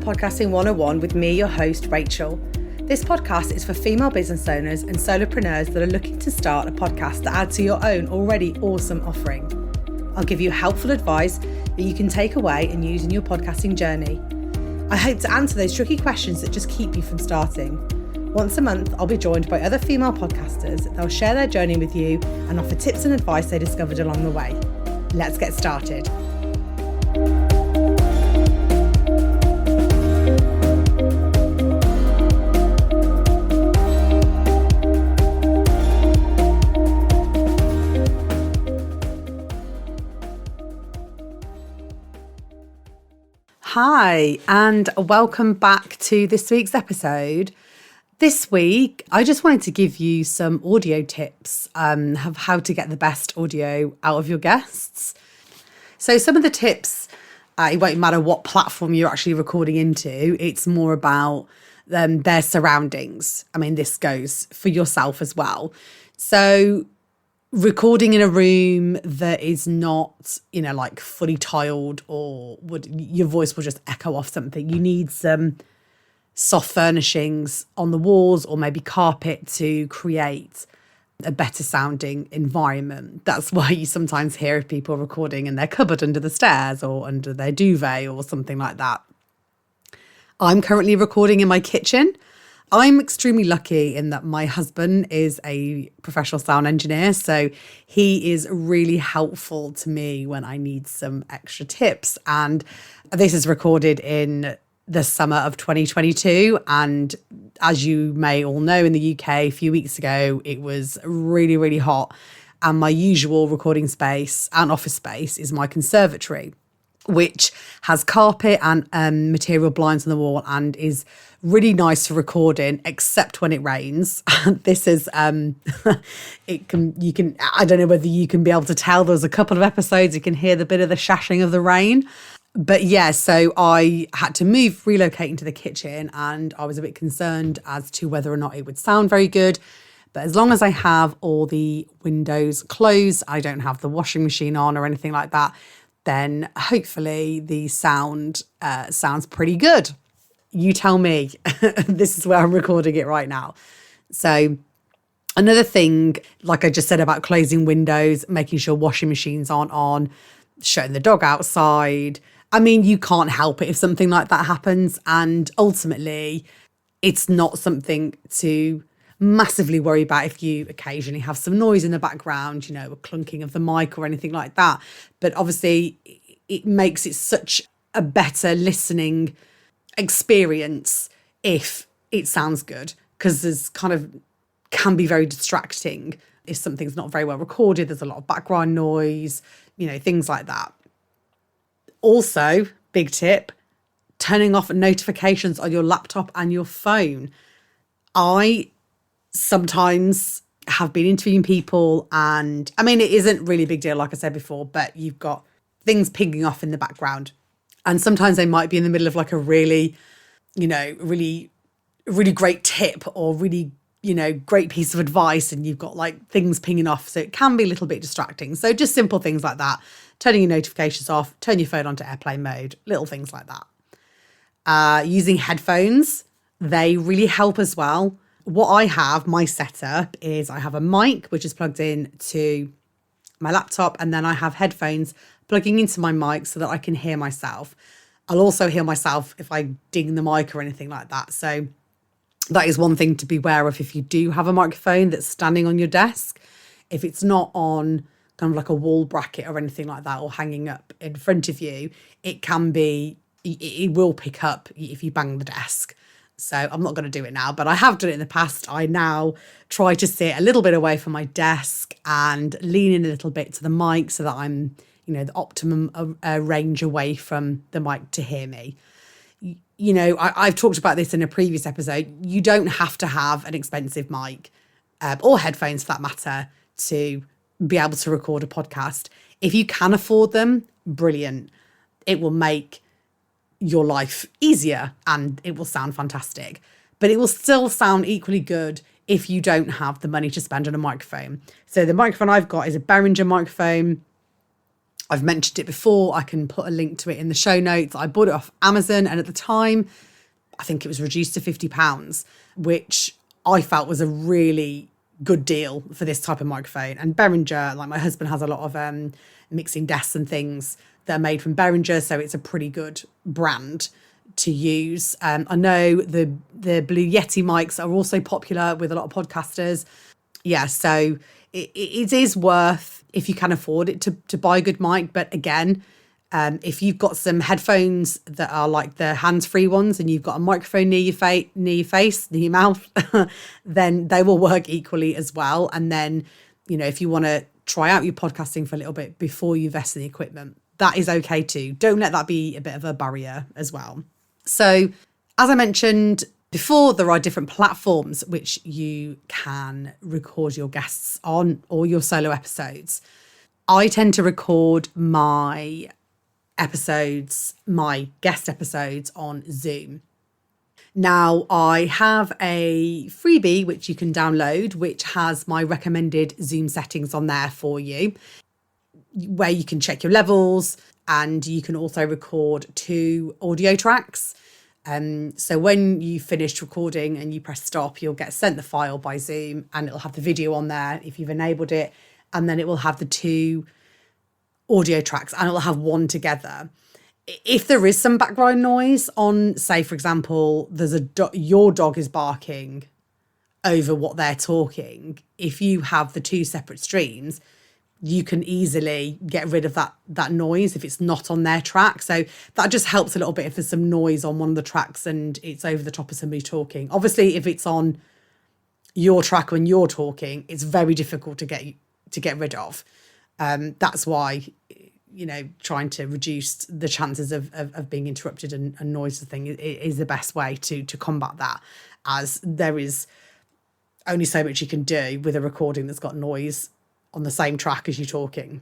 Podcasting 101 with me, your host, Rachel. This podcast is for female business owners and solopreneurs that are looking to start a podcast that adds to your own already awesome offering. I'll give you helpful advice that you can take away and use in your podcasting journey. I hope to answer those tricky questions that just keep you from starting. Once a month, I'll be joined by other female podcasters. They'll share their journey with you and offer tips and advice they discovered along the way. Let's get started. Hi, and welcome back to this week's episode. This week, I just wanted to give you some audio tips of how to get the best audio out of your guests. So some of the tips, it won't matter what platform you're actually recording into. It's more about their surroundings. I mean, this goes for yourself as well. So recording in a room that is not, like fully tiled or your voice will just echo off something. You need some soft furnishings on the walls or maybe carpet to create a better sounding environment. That's why you sometimes hear people recording in their cupboard under the stairs or under their duvet or something like that. I'm currently recording in my kitchen. I'm extremely lucky in that my husband is a professional sound engineer, so he is really helpful to me when I need some extra tips. And this is recorded in the summer of 2022. And as you may all know, in the UK a few weeks ago, it was really, really hot. And my usual recording space and office space is my conservatory, which has carpet and material blinds on the wall and is really nice for recording, except when it rains. This is, I don't know whether you can be able to tell, there's a couple of episodes, you can hear the bit of the shashing of the rain. But yeah, so I had to relocate into the kitchen and I was a bit concerned as to whether or not it would sound very good. But as long as I have all the windows closed, I don't have the washing machine on or anything like that, then hopefully the sound sounds pretty good. You tell me. This is where I'm recording it right now. So another thing, like I just said about closing windows, making sure washing machines aren't on, shutting the dog outside. I mean, you can't help it if something like that happens. And ultimately, it's not something to massively worry about if you occasionally have some noise in the background, a clunking of the mic or anything like that. But obviously, it makes it such a better listening experience if it sounds good, because there's can be very distracting if something's not very well recorded. There's a lot of background noise, things like that. Also, big tip, turning off notifications on your laptop and your phone. I sometimes have been interviewing people and, I mean, it isn't really a big deal, like I said before, but you've got things pinging off in the background. And sometimes they might be in the middle of like a really, really great tip or really, great piece of advice, and you've got like things pinging off. So it can be a little bit distracting. So just simple things like that. Turning your notifications off, turn your phone onto airplane mode, little things like that. Using headphones, they really help as well. What I have, my setup is I have a mic, which is plugged in to my laptop, and then I have headphones plugging into my mic so that I can hear myself. I'll also hear myself if I ding the mic or anything like that. So that is one thing to be aware of if you do have a microphone that's standing on your desk. If it's not on kind of like a wall bracket or anything like that, or hanging up in front of you, it will pick up if you bang the desk. So I'm not going to do it now, but I have done it in the past. I now try to sit a little bit away from my desk and lean in a little bit to the mic so that I'm, the optimum range away from the mic to hear me. I've talked about this in a previous episode. You don't have to have an expensive mic or headphones for that matter to be able to record a podcast. If you can afford them, brilliant. It will make your life easier and it will sound fantastic. But it will still sound equally good if you don't have the money to spend on a microphone. So the microphone I've got is a Behringer microphone. I've mentioned it before. I can put a link to it in the show notes. I bought it off Amazon, and at the time, I think it was reduced to £50, which I felt was a really good deal for this type of microphone. And Behringer, like my husband has a lot of mixing desks and things that are made from Behringer, so it's a pretty good brand to use. I know the Blue Yeti mics are also popular with a lot of podcasters. Yeah, so it is worth, if you can afford it, to buy a good mic. But again, if you've got some headphones that are like the hands-free ones and you've got a microphone near your face, near your mouth, then they will work equally as well. And then, if you want to try out your podcasting for a little bit before you invest in the equipment, that is okay too. Don't let that be a bit of a barrier as well. So, as I mentioned before, there are different platforms which you can record your guests on, or your solo episodes. I tend to record my guest episodes on Zoom. Now, I have a freebie which you can download, which has my recommended Zoom settings on there for you, where you can check your levels, and you can also record 2 audio tracks. So when you finish recording and you press stop, you'll get sent the file by Zoom, and it'll have the video on there if you've enabled it, and then it will have the 2 audio tracks, and it'll have one together. If there is some background noise on, say for example, there's your dog is barking over what they're talking, if you have the 2 separate streams, you can easily get rid of that noise if it's not on their track. So that just helps a little bit if there's some noise on one of the tracks and it's over the top of somebody talking. Obviously, if it's on your track when you're talking, it's very difficult to get rid of. That's why, trying to reduce the chances of being interrupted and noise thing is the best way to combat that, as there is only so much you can do with a recording that's got noise on the same track as you talking.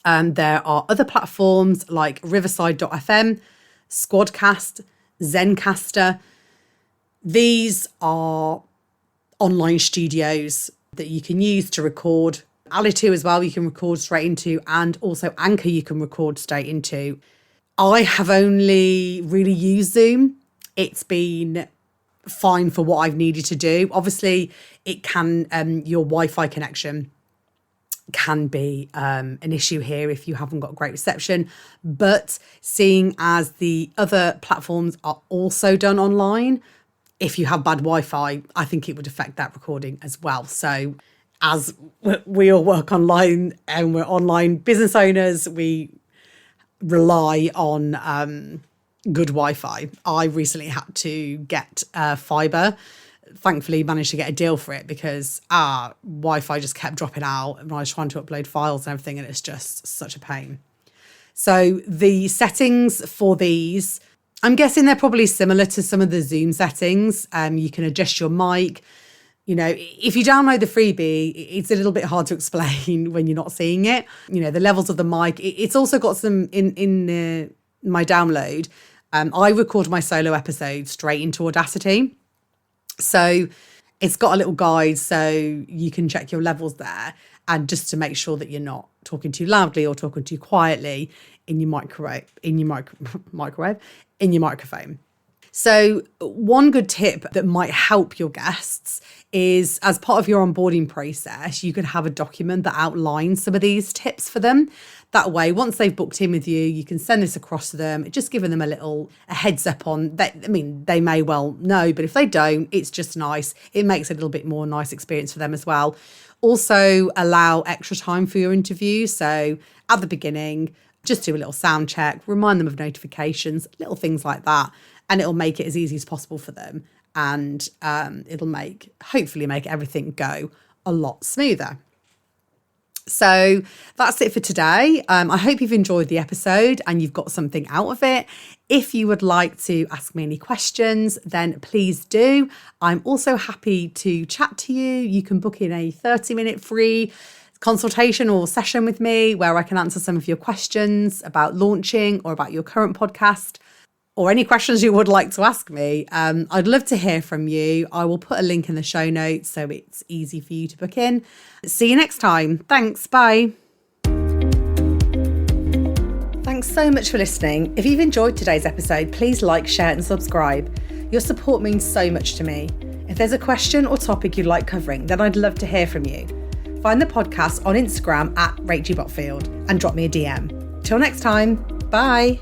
And there are other platforms like Riverside.fm, Squadcast, Zencaster. These are online studios that you can use to record. Alitu as well, you can record straight into, and also Anchor you can record straight into. I have only really used Zoom. It's been fine for what I've needed to do. Obviously, it can your Wi-Fi connection can be an issue here if you haven't got great reception. But seeing as the other platforms are also done online, if you have bad Wi-Fi, I think it would affect that recording as well. So as we all work online and we're online business owners, we rely on good Wi-Fi. I recently had to get fibre. Thankfully managed to get a deal for it, because Wi-Fi just kept dropping out when I was trying to upload files and everything, and it's just such a pain. So the settings for these, I'm guessing they're probably similar to some of the Zoom settings. You can adjust your mic. If you download the freebie, it's a little bit hard to explain when you're not seeing it. The levels of the mic. It's also got some in my download. I record my solo episodes straight into Audacity. So it's got a little guide so you can check your levels there, and just to make sure that you're not talking too loudly or talking too quietly in your microphone. So one good tip that might help your guests is, as part of your onboarding process, you could have a document that outlines some of these tips for them. That way, once they've booked in with you, you can send this across to them, just giving them a heads up on that. I mean, they may well know, but if they don't, it's just nice. It makes it a little bit more nice experience for them as well. Also, allow extra time for your interview. So at the beginning, just do a little sound check, remind them of notifications, little things like that. And it'll make it as easy as possible for them. And it'll hopefully make everything go a lot smoother. So that's it for today. I hope you've enjoyed the episode and you've got something out of it. If you would like to ask me any questions, then please do. I'm also happy to chat to you. You can book in a 30-minute free consultation or session with me where I can answer some of your questions about launching or about your current podcast, or any questions you would like to ask me. I'd love to hear from you. I will put a link in the show notes so it's easy for you to book in. See you next time. Thanks. Bye. Thanks so much for listening. If you've enjoyed today's episode, please like, share and subscribe. Your support means so much to me. If there's a question or topic you'd like covering, then I'd love to hear from you. Find the podcast on Instagram @RachelBotfield and drop me a DM. Till next time, bye.